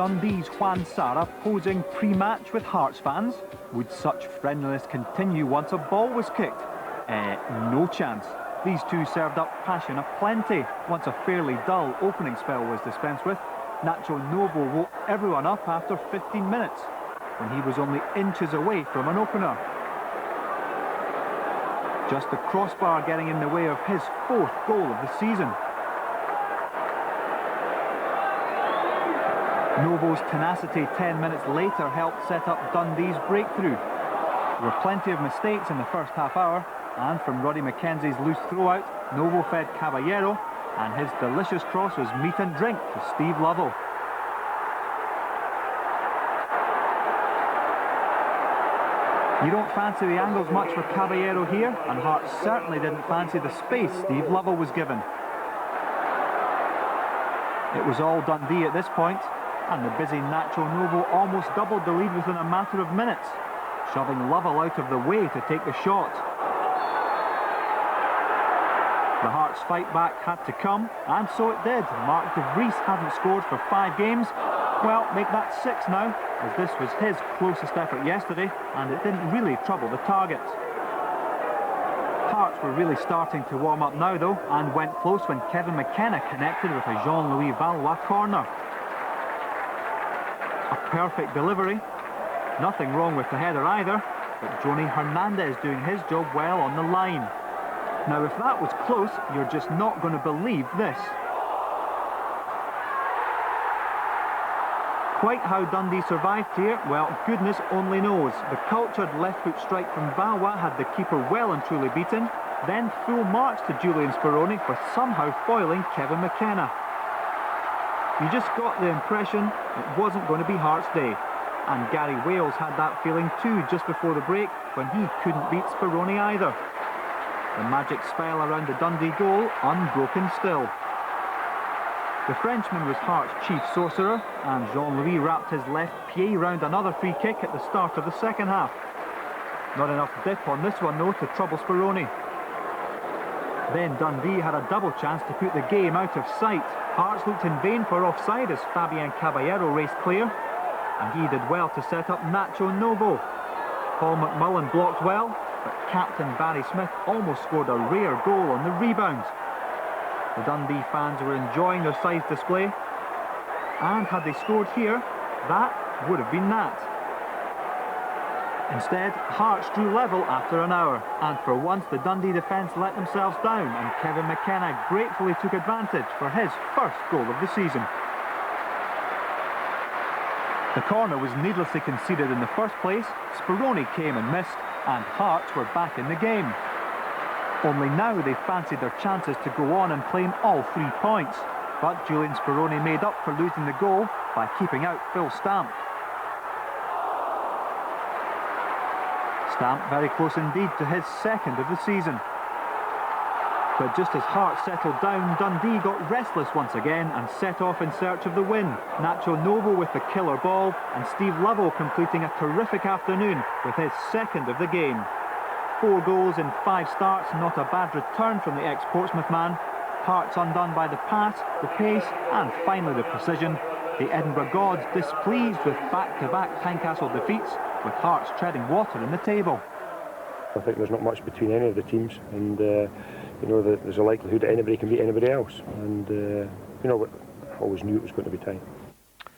Dundee's Juan Sara posing pre-match with Hearts fans. Would such friendliness continue once a ball was kicked? No chance. These two served up passion aplenty once a fairly dull opening spell was dispensed with. Nacho Novo woke everyone up after 15 minutes, when he was only inches away from an opener. Just the crossbar getting in the way of his 4th goal of the season. Novo's tenacity 10 minutes later helped set up Dundee's breakthrough. There were plenty of mistakes in the first half hour, and from Roddy McKenzie's loose throw-out, Novo fed Caballero, and his delicious cross was meat and drink to Steve Lovell. You don't fancy the angles much for Caballero here, and Hearts certainly didn't fancy the space Steve Lovell was given. It was all Dundee at this point, and the busy Nacho Novo almost doubled the lead within a matter of minutes, shoving Lovell out of the way to take the shot. The Hearts fight back had to come, and so it did. Mark de Vries hadn't scored for 5 games. Well, make that 6 now, as this was his closest effort yesterday, and it didn't really trouble the target. Hearts were really starting to warm up now, though, and went close when Kevin McKenna connected with a Jean-Louis Valois corner. A perfect delivery. Nothing wrong with the header either, but Joni Hernandez doing his job well on the line. Now, if that was close, you're just not going to believe this. Quite how Dundee survived here, well, goodness only knows. The cultured left-foot strike from Valois had the keeper well and truly beaten, then full marks to Julian Speroni for somehow foiling Kevin McKenna. You just got the impression it wasn't going to be Hearts' day. And Gary Wales had that feeling too just before the break, when he couldn't beat Speroni either. The magic spell around the Dundee goal unbroken still. The Frenchman was Hearts' chief sorcerer, and Jean-Louis wrapped his left pied round another free kick at the start of the second half. Not enough dip on this one though to trouble Speroni. Then Dundee had a double chance to put the game out of sight. Hearts looked in vain for offside as Fabien Caballero raced clear, and he did well to set up Nacho Novo. Paul McMullen blocked well, but captain Barry Smith almost scored a rare goal on the rebound. The Dundee fans were enjoying their size display, and had they scored here, that would have been that. Instead, Hearts drew level after an hour, and for once the Dundee defence let themselves down, and Kevin McKenna gratefully took advantage for his first goal of the season. The corner was needlessly conceded in the first place, Speroni came and missed, and Hearts were back in the game. Only now they fancied their chances to go on and claim all 3 points, but Julian Speroni made up for losing the goal by keeping out Phil Stamp. Stamp very close indeed to his 2nd of the season. But just as Hearts settled down, Dundee got restless once again and set off in search of the win. Nacho Novo with the killer ball, and Steve Lovell completing a terrific afternoon with his 2nd of the game. 4 goals in 5 starts, not a bad return from the ex-Portsmouth man. Hearts undone by the pass, the pace, and finally the precision. The Edinburgh gods displeased with back-to-back Tynecastle defeats, with Hearts treading water in the table. I think there's not much between any of the teams, and you know, there's a likelihood that anybody can beat anybody else, and you know, I always knew it was going to be tight.